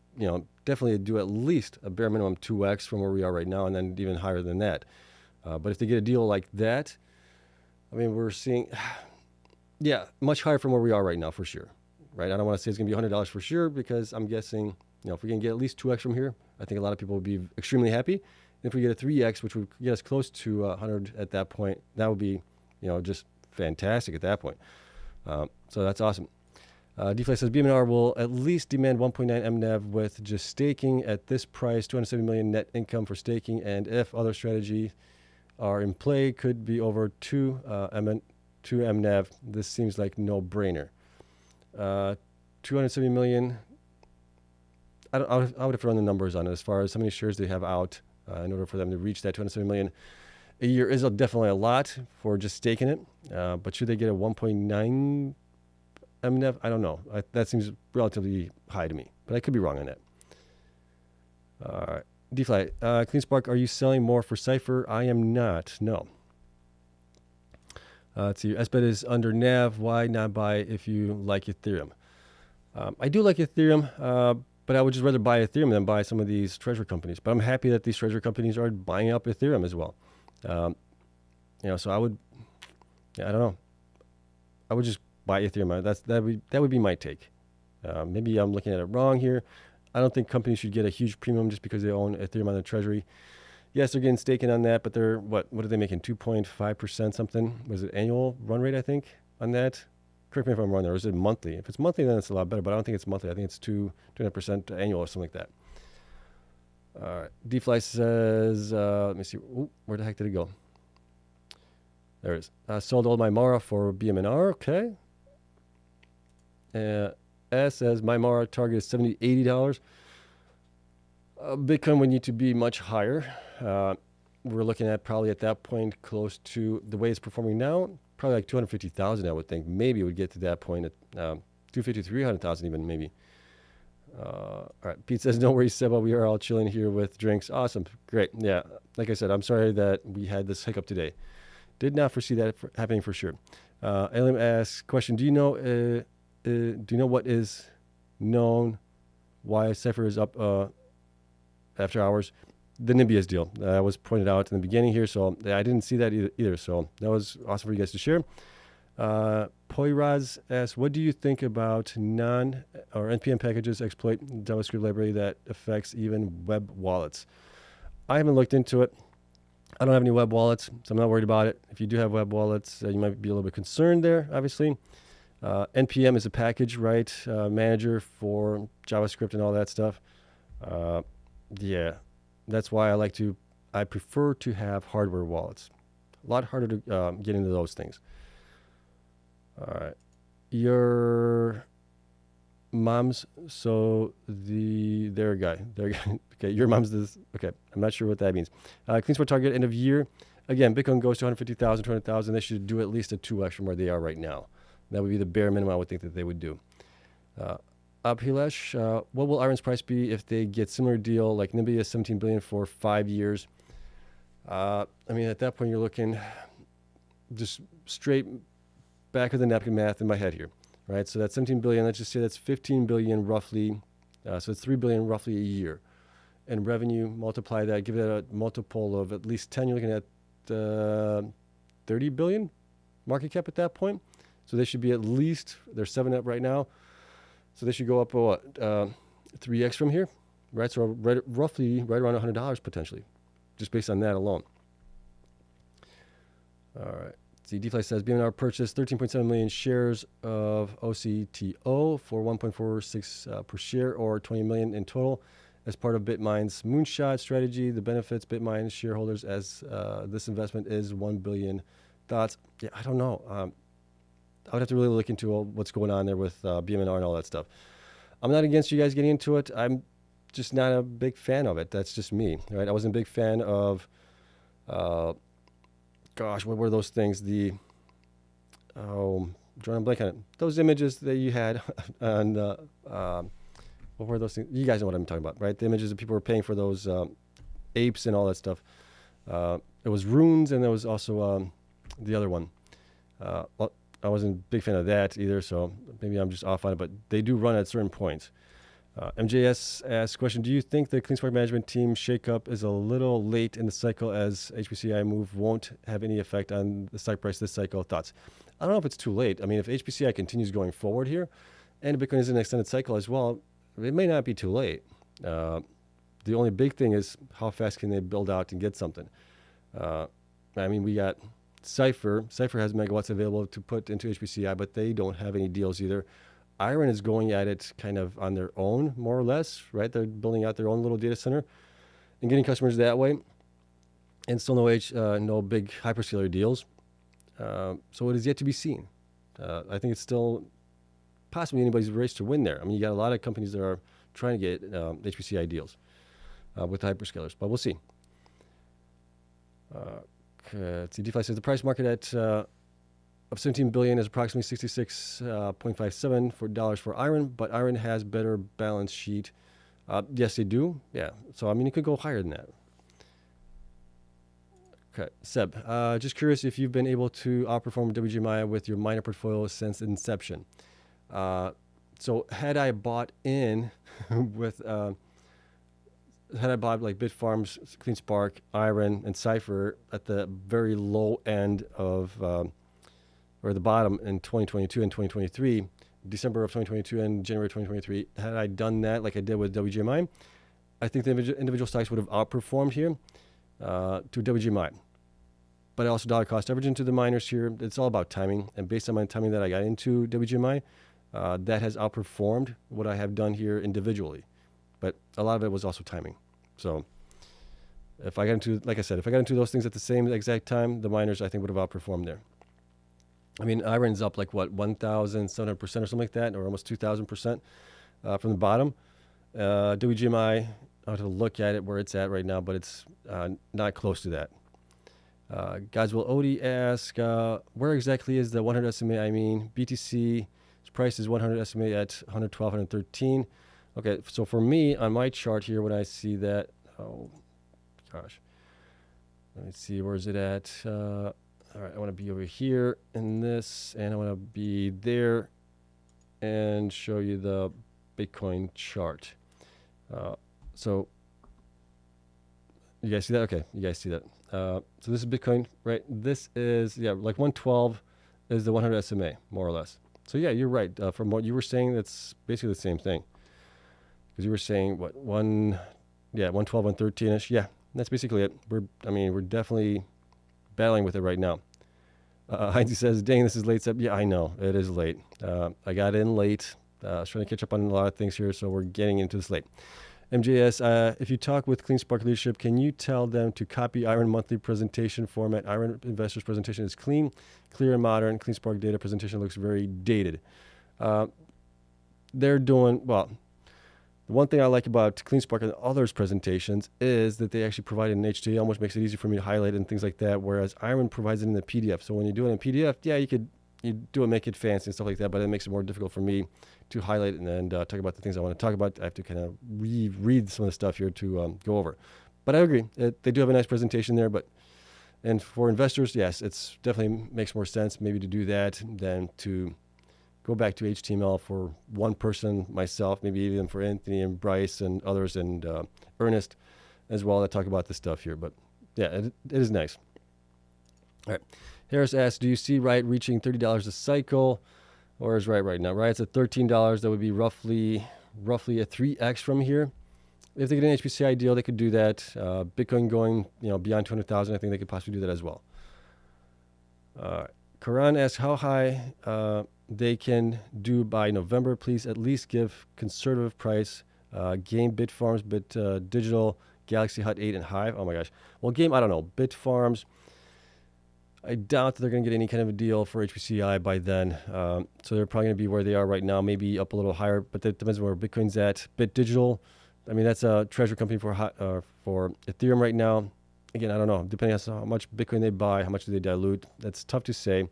Speaker 1: definitely do at least a bare minimum 2x from where we are right now, and then even higher than that. But if they get a deal like that, I mean, we're seeing, yeah, much higher from where we are right now for sure, right? I don't want to say it's going to be $100 for sure because I'm guessing, if we can get at least 2x from here, I think a lot of people would be extremely happy. And if we get a 3x, which would get us close to 100 at that point, that would be just fantastic at that point. So that's awesome. DeFi says BMNR will at least demand 1.9 MNAV with just staking at this price, 270 million net income for staking, and if other strategies are in play, could be over 2 MNAV. This seems like no-brainer. 270 million. I would have to run the numbers on it as far as how many shares they have out in order for them to reach that 270 million. A year is definitely a lot for just staking it, but should they get a 1.9 MNAV? I don't know. That seems relatively high to me, but I could be wrong on that. All right. DeFi, Cleanspark, are you selling more for Cypher? I am not. No. Let's see. SBET is under NAV. Why not buy if you like Ethereum? I do like Ethereum, but I would just rather buy Ethereum than buy some of these treasury companies. But I'm happy that these treasury companies are buying up Ethereum as well. So I would, I don't know. I would just buy Ethereum. That would be my take. Maybe I'm looking at it wrong here. I don't think companies should get a huge premium just because they own Ethereum on the treasury. Yes, they're getting staking on that, but they're what are they making? 2.5% something? Was it annual run rate? I think on that. Correct me if I'm wrong there. Or is it monthly? If it's monthly, then it's a lot better. But I don't think it's monthly. I think it's 2.5% annual or something like that. All right. DeFi says, let me see. Ooh, where the heck did it go? There it is. Sold all my Mara for BMNR. Okay. S says my Mara target is $70, $80. Bitcoin would need to be much higher. We're looking at probably at that point close to the way it's performing now, probably like 250,000. I would think maybe it would get to that point at 250, 300,000 even maybe. All right. Pete says, don't worry, Seba. We are all chilling here with drinks. Awesome. Great. Yeah. Like I said, I'm sorry that we had this hiccup today. Did not foresee that happening for sure. Alien asks, question, do you know what is known why Cypher is up after hours? The Nimbias deal that was pointed out in the beginning here, so I didn't see that either. So that was awesome for you guys to share. Poiraz asks, what do you think about non or NPM packages exploit JavaScript library that affects even web wallets? I haven't looked into it. I don't have any web wallets, so I'm not worried about it. If you do have web wallets, you might be a little bit concerned there, obviously. NPM is a package, right? Manager for JavaScript and all that stuff. Yeah, that's why I prefer to have hardware wallets. A lot harder to get into those things. All right. Your mom's, there guy. Okay, your mom's this. Okay, I'm not sure what that means. Cleanspark target end of year. Again, Bitcoin goes to 150,000, 200,000. They should do at least a 2x from where they are right now. That would be the bare minimum I would think that they would do. Abhilesh, what will Iren's price be if they get similar deal like NIMBY is 17 billion for 5 years? I mean, at that point, you're looking just straight back of the napkin math in my head here, right? So that's 17 billion. Let's just say that's 15 billion roughly. So it's 3 billion roughly a year. And revenue, multiply that, give it a multiple of at least 10. You're looking at 30 billion market cap at that point. So they should be at least, they're 7 up right now. So they should go up, 3x from here, right? So roughly right around $100 potentially, just based on that alone. All right. See, DeFi says BMNR purchased 13.7 million shares of OCTO for 1.46 per share, or 20 million in total, as part of BitMine's moonshot strategy. The benefits BitMine shareholders as this investment is 1 billion. Thoughts? Yeah, I don't know. I would have to really look into what's going on there with BMNR and all that stuff. I'm not against you guys getting into it. I'm just not a big fan of it. That's just me, right? I wasn't a big fan of, what were those things? Drawing a blank on it. Those images that you had on, what were those things? You guys know what I'm talking about, right? The images that people were paying for those apes and all that stuff. It was runes, and there was also the other one. I wasn't a big fan of that either, so maybe I'm just off on it, but they do run at certain points. MJS asks, question, do you think the Cleanspark management team shakeup is a little late in the cycle, as HPCI move won't have any effect on the stock price this cycle? Thoughts? I don't know if it's too late. I mean, if HPCI continues going forward here, and Bitcoin is in an extended cycle as well, it may not be too late. The only big thing is how fast can they build out and get something. I mean, we got Cypher has megawatts available to put into HPCI, but they don't have any deals either. Iren is going at it kind of on their own, more or less, right? They're building out their own little data center and getting customers that way. And still no big hyperscaler deals. So it is yet to be seen. I think it's still possibly anybody's race to win there. I mean, you got a lot of companies that are trying to get HPCI deals with the hyperscalers, but we'll see. Let's see. Defi says the price market of 17 billion is approximately 66.57 for dollars for Iren, but Iren has better balance sheet. Yes, they do. Yeah. So I mean, it could go higher than that. Okay, Seb, just curious if you've been able to outperform WGMI with your miner portfolio since inception. So had I bought in with, had I bought like Bitfarms, Cleanspark, Iren, and Cypher at the very low end of, or the bottom in 2022 and 2023, December of 2022 and January 2023, had I done that like I did with WGMI, I think the individual stocks would have outperformed here. To WGMI. But I also dollar cost average into the miners here. It's all about timing. And based on my timing that I got into WGMI, that has outperformed what I have done here individually. But a lot of it was also timing. So if I got into, like I said, if I got into those things at the same exact time, the miners I think would have outperformed there. I mean, Iren's up like what, 1,700% or something like that, or almost 2,000% from the bottom. WGMI, I have to look at it where it's at right now, but it's not close to that. Godswill Odie asks, where exactly is the 100 SMA? I mean, BTC's price is 100 SMA at 112, 113. Okay, so for me, on my chart here, when I see that, oh, gosh. Let me see, where is it at? All right, I want to be over here in this, and I want to be there and show you the Bitcoin chart. So you guys see that? Okay, you guys see that. So this is Bitcoin, right? This is, yeah, like 112 is the 100 SMA, more or less. So yeah, you're right. From what you were saying, that's basically the same thing. Because you were saying, what, 112, 113-ish. Yeah, that's basically it. We're definitely battling with it right now. Heinz says, dang, this is late. Yeah, I know, it is late. I got in late. I was trying to catch up on a lot of things here, so we're getting into this late. MJS, if you talk with Cleanspark leadership, can you tell them to copy Iren monthly presentation format? Iren investors presentation is clean, clear, and modern. Cleanspark data presentation looks very dated. They're doing, well, the one thing I like about Cleanspark and others' presentations is that they actually provide it in HTML, which makes it easy for me to highlight and things like that, whereas Iren provides it in the PDF. So when you do it in PDF, yeah, you do it, make it fancy and stuff like that, but it makes it more difficult for me to highlight and talk about the things I want to talk about. I have to kind of read some of the stuff here to go over. But I agree, they do have a nice presentation there. And for investors, yes, it's definitely makes more sense maybe to do that than to go back to HTML for one person, myself, maybe even for Anthony and Bryce and others, and Ernest as well that talk about this stuff here. But yeah, it is nice. All right. Harris asks, do you see Riot reaching $30 a cycle? Or is Riot right now? Riot's at $13. That would be roughly a 3x from here. If they get an HPCI deal, they could do that. Bitcoin going, beyond 200,000, I think they could possibly do that as well. Karan asks how high they can do by November. Please at least give conservative price. Game, Bitfarms, Digital, Galaxy, Hut 8, and Hive. Oh my gosh. Well, Game, I don't know. Bitfarms, I doubt that they're going to get any kind of a deal for HPCI by then. So they're probably going to be where they are right now, maybe up a little higher, but that depends on where Bitcoin's at. Digital, I mean, that's a treasury company for Ethereum right now. Again, I don't know. Depending on how much Bitcoin they buy, how much do they dilute, that's tough to say.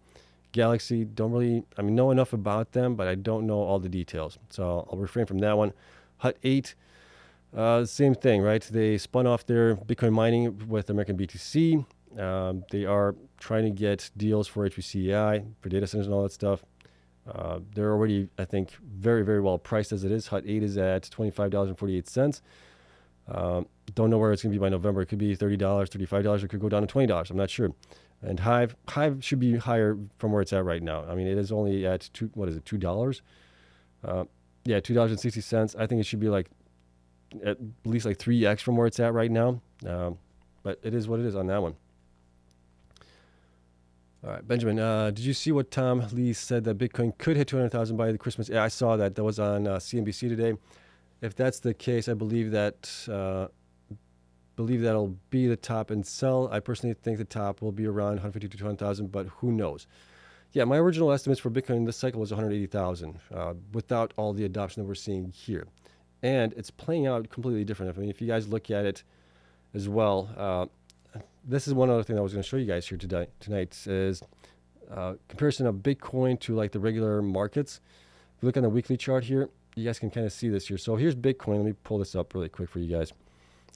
Speaker 1: Galaxy, don't really, know enough about them, but I don't know all the details. So I'll refrain from that one. Hut 8, same thing, right? They spun off their Bitcoin mining with American BTC. They are trying to get deals for HPCI, for data centers and all that stuff. They're already, I think, very, very well priced as it is. Hut 8 is at $25.48. Don't know where it's going to be by November. It could be $30, $35. It could go down to $20. I'm not sure. And Hive should be higher from where it's at right now. I mean, it is only at $2? Yeah, $2.60. I think it should be like at least like 3x from where it's at right now. But it is what it is on that one. All right, Benjamin, did you see what Tom Lee said that Bitcoin could hit 200,000 by the Christmas? Yeah, I saw that. That was on CNBC today. If that's the case, I believe that'll be the top and sell. I personally think the top will be around 150 to 200,000, but who knows? Yeah, my original estimates for Bitcoin this cycle was 180,000 without all the adoption that we're seeing here. And it's playing out completely different. I mean, if you guys look at it as well, this is one other thing I was going to show you guys here tonight is comparison of Bitcoin to like the regular markets. If you look on the weekly chart here, you guys can kind of see this here. So here's Bitcoin. Let me pull this up really quick for you guys.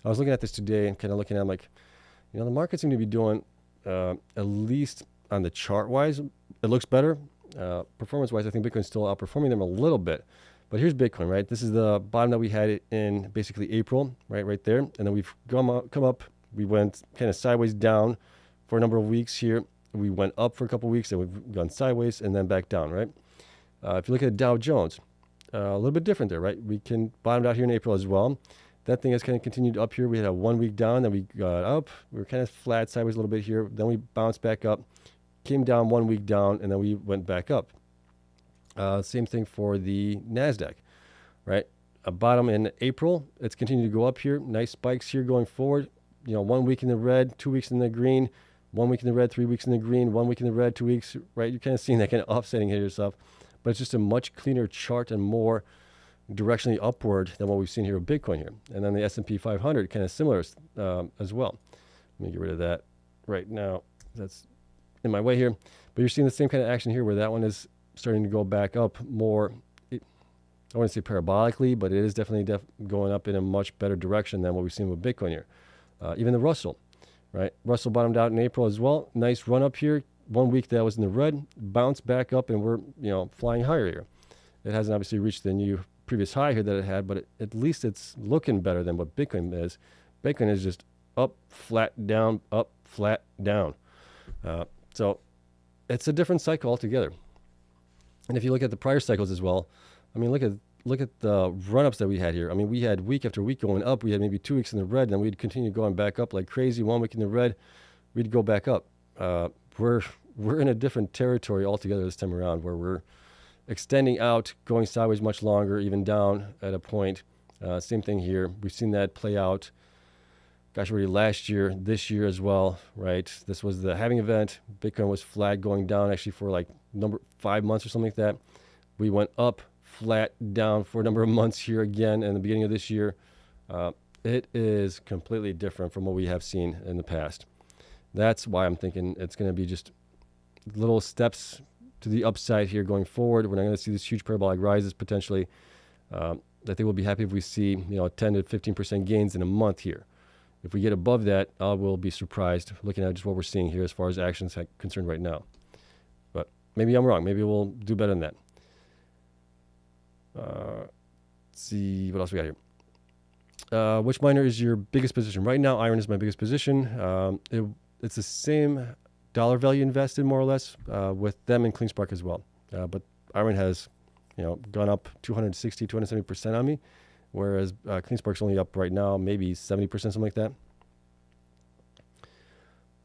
Speaker 1: I was looking at this today and kind of looking at it, I'm like, you know, the market seems to be doing at least on the chart wise, it looks better. Performance wise, I think Bitcoin's still outperforming them a little bit. But here's Bitcoin, right? This is the bottom that we had it in basically April, right there. And then we've come up. We went kind of sideways down for a number of weeks here. We went up for a couple of weeks, and we've gone sideways and then back down, right? If you look at Dow Jones, a little bit different there, right? We can bottomed out here in April as well. That thing has kind of continued up here. We had a 1 week down, then we got up. We were kind of flat sideways a little bit here. Then we bounced back up, came down 1 week down, and then we went back up. Same thing for the NASDAQ, right? A bottom in April. It's continued to go up here. Nice spikes here going forward. You know, 1 week in the red, 2 weeks in the green, 1 week in the red, 3 weeks in the green, 1 week in the red, 2 weeks, right? You're kind of seeing that kind of offsetting here yourself. But it's just a much cleaner chart and more directionally upward than what we've seen here with Bitcoin here. And then the S&P 500, kind of similar as well. Let me get rid of that right now. That's in my way here. But you're seeing the same kind of action here where that one is starting to go back up more. I wouldn't say parabolically, but it is definitely going up in a much better direction than what we've seen with Bitcoin here. Even the Russell, right? Russell bottomed out in April as well. Nice run up here. 1 week that was in the red, bounced back up, and we're flying higher here. It hasn't obviously reached the new previous high here that it had, but at least it's looking better than what Bitcoin is. Bitcoin is just up, flat, down, up, flat, down. So it's a different cycle altogether. And if you look at the prior cycles as well, I mean, look at the run-ups that we had here. I mean, we had week after week going up. We had maybe 2 weeks in the red, and then we'd continue going back up like crazy. 1 week in the red, we'd go back up. We're in a different territory altogether this time around, where we're extending out, going sideways much longer, even down at a point. Same thing here. We've seen that play out, gosh, already last year, this year as well, right? This was the halving event. Bitcoin was flat going down actually for like 5 months or something like that. We went up, flat, down for a number of months here again in the beginning of this year. It is completely different from what we have seen in the past. That's why I'm thinking it's going to be just little steps to the upside here going forward. We're not going to see this huge parabolic rises potentially. I think we'll be happy if we see 10 to 15% gains in a month here. If we get above that, I will be surprised looking at just what we're seeing here as far as actions are concerned right now. But maybe I'm wrong. Maybe we'll do better than that. Let's see what else we got here. Which miner is your biggest position? Right now, Iren is my biggest position. It's the same dollar value invested more or less with them and Cleanspark as well. But Iren has gone up 260, 270% on me, whereas Cleanspark's only up right now maybe 70%, something like that.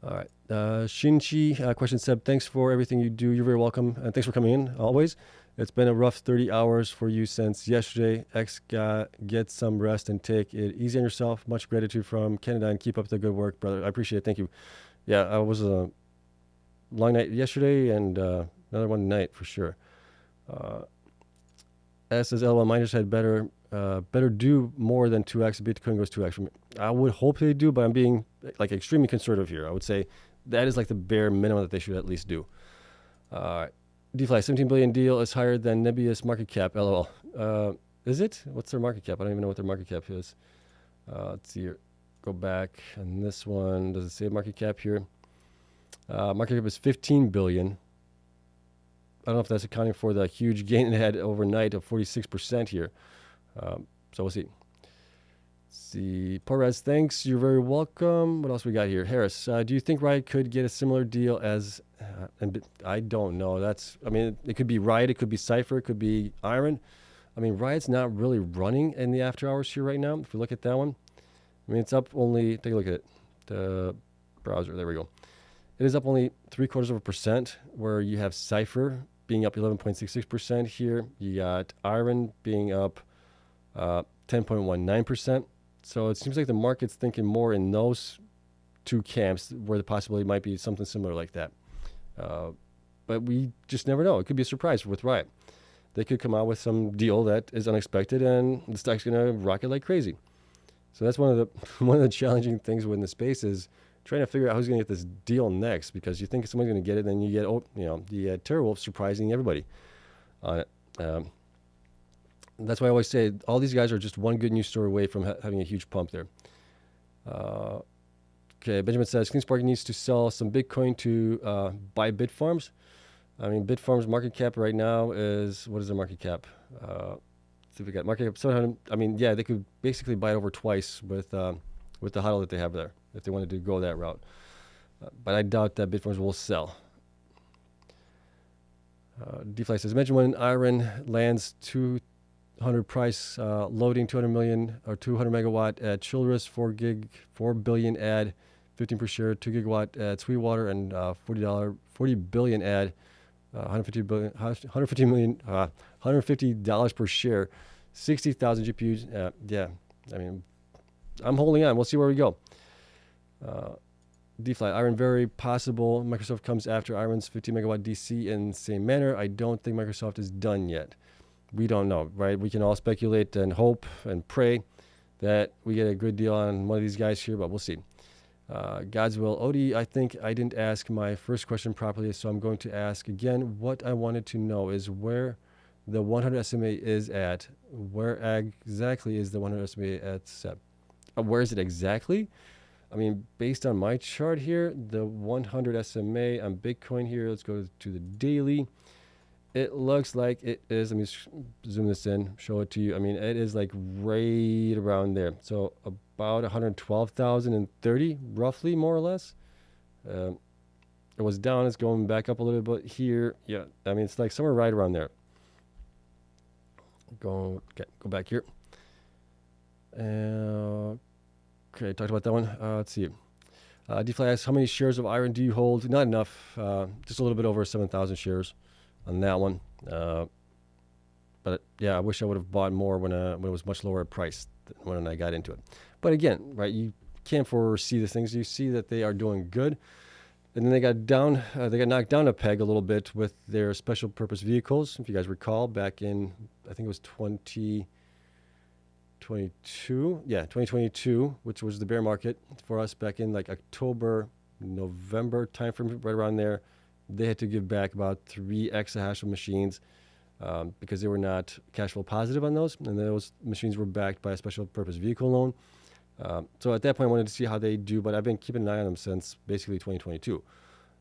Speaker 1: All right. Shinchi, question Seb, thanks for everything you do. You're very welcome. And thanks for coming in, always. It's been a rough 30 hours for you since yesterday. Get some rest and take it easy on yourself. Much gratitude from Canada, and keep up the good work, brother. I appreciate it. Thank you. Yeah, it was a long night yesterday and another one tonight for sure. As says, LOL, miners had better do more than 2x. Bitcoin goes 2x. I would hope they do, but I'm being like extremely conservative here. I would say that is like the bare minimum that they should at least do. DeFi, 17 billion deal is higher than Nebius market cap. LOL. Is it? What's their market cap? I don't even know what their market cap is. Let's see here. Go back on this one. Does it say market cap here? Market cap is 15 billion. I don't know if that's accounting for the huge gain it had overnight of 46% here. So we'll see. See, Perez, thanks. You're very welcome. What else we got here? Harris, do you think Riot could get a similar deal as? And I don't know. It could be Riot, it could be Cypher, it could be Iren. I mean, Riot's not really running in the after hours here right now. If we look at that one, I mean, it's up only. Take a look at it. The browser. There we go. It is up only 0.75%, where you have Cypher being up 11.66% here. You got Iren being up 10.19%. So it seems like the market's thinking more in those two camps where the possibility might be something similar like that. But we just never know. It could be a surprise with Riot. They could come out with some deal that is unexpected and the stock's going to rocket like crazy. So that's one of the challenging things within the space is trying to figure out who's going to get this deal next, because you think someone's going to get it, then you get the TerraWolf surprising everybody on it. That's why I always say all these guys are just one good news story away from having a huge pump there. Okay, Benjamin says Cleanspark needs to sell some Bitcoin to buy Bitfarms. I mean, Bitfarms market cap right now is, what is their market cap? Let's see if we got market cap 700. I mean, yeah, they could basically buy it over twice with the HODL that they have there if they wanted to go that route. But I doubt that Bitfarms will sell. DeFi says, mention when Iren lands 200 price loading 200 million or 200 megawatt at Childress, 4 billion ad, 15 per share, 2 gigawatt at Sweetwater, and $40 billion ad, $150 per share, 60,000 GPUs. Yeah, I mean, I'm holding on. We'll see where we go. DeFi, Iren, very possible Microsoft comes after Iren's 50 megawatt DC in the same manner. I don't think Microsoft is done yet. We don't know, right? We can all speculate and hope and pray that we get a good deal on one of these guys here, but we'll see. God's will. Odie, I think I didn't ask my first question properly, so I'm going to ask again. What I wanted to know is where the 100 SMA is at. Where exactly is the 100 SMA at? Where is it exactly? I mean, based on my chart here, the 100 SMA on Bitcoin here, let's go to the daily. It looks like it is, let me zoom this in, show it to you. I mean, it is like right around there. So about 112,030, roughly, more or less. It was down, it's going back up a little bit here. Yeah, I mean, it's like somewhere right around there. Go back here. Okay, talked about that one. Let's see. DeFi asks, how many shares of Iren do you hold? Not enough, just a little bit over 7,000 shares on that one. But yeah, I wish I would have bought more when it was much lower price when I got into it. But again, right, you can't foresee the things. You see that they are doing good. And then they got knocked down a peg a little bit with their special purpose vehicles. If you guys recall, back in, I think it was 2022, which was the bear market for us back in like October, November timeframe, right around there. They had to give back about 3 exahash of machines because they were not cash flow positive on those, and those machines were backed by a special purpose vehicle loan. So at that point, I wanted to see how they do, but I've been keeping an eye on them since basically 2022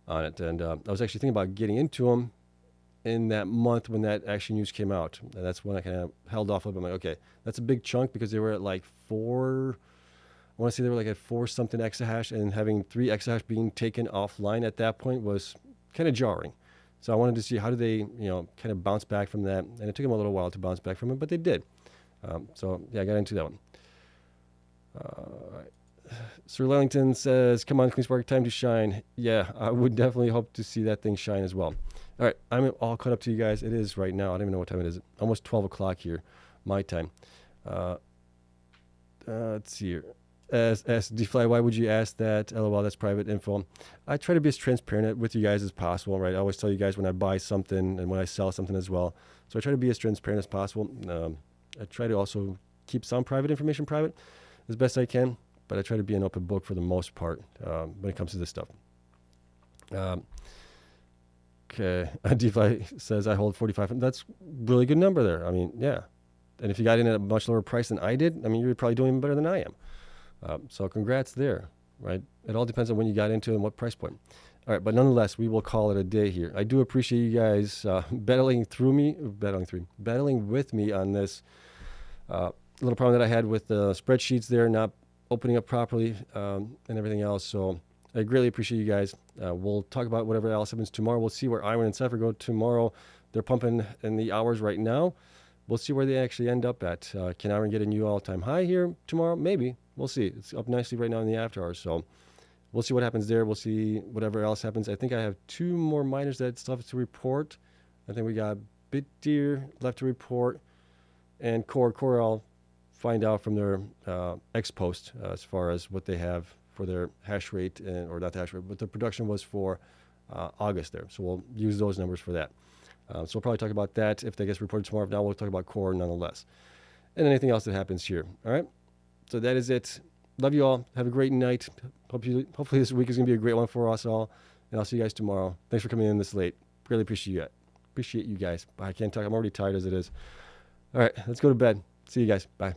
Speaker 1: on it. And I was actually thinking about getting into them in that month when that actual news came out. And that's when I kind of held off a little bit. I'm like, okay, that's a big chunk because they were at like 4, I want to say they were like at 4 something exahash, and having 3 exahash being taken offline at that point was kind of jarring. So I wanted to see how do they, kind of bounce back from that. And it took them a little while to bounce back from it, but they did. So yeah, I got into that one. Sir Lellington says, come on, Cleanspark, time to shine. Yeah, I would definitely hope to see that thing shine as well. All right, I'm all caught up to you guys. It is right now. I don't even know what time it is. Almost 12 o'clock here, my time. Let's see here. As DeFi, why would you ask that? LOL, that's private info. I try to be as transparent with you guys as possible, right? I always tell you guys when I buy something and when I sell something as well. So I try to be as transparent as possible. I try to also keep some private information private as best I can, but I try to be an open book for the most part when it comes to this stuff. Okay, DeFi says I hold 45. That's a really good number there. I mean, yeah. And if you got in at a much lower price than I did, I mean, you're probably doing better than I am. So congrats there, right? It all depends on when you got into it and what price point. All right, but nonetheless, we will call it a day here. I do appreciate you guys battling with me on this little problem that I had with the spreadsheets there not opening up properly and everything else. So I greatly appreciate you guys. We'll talk about whatever else happens tomorrow. We'll see where Iren and Cypher go tomorrow. They're pumping in the hours right now. We'll see where they actually end up at. Can Iren get a new all-time high here tomorrow? Maybe. We'll see. It's up nicely right now in the after hours. So we'll see what happens there. We'll see whatever else happens. I think I have 2 more miners that still have to report. I think we got BitDeer left to report, and Core. I'll find out from their X post as far as what they have for their hash rate, or not the hash rate, but the production was for August there. So we'll use those numbers for that. So we'll probably talk about that if they get reported tomorrow. If not, we'll talk about Core nonetheless. And anything else that happens here. All right? So that is it. Love you all. Have a great night. Hopefully this week is going to be a great one for us all. And I'll see you guys tomorrow. Thanks for coming in this late. Really appreciate you guys. I can't talk. I'm already tired as it is. All right, let's go to bed. See you guys. Bye.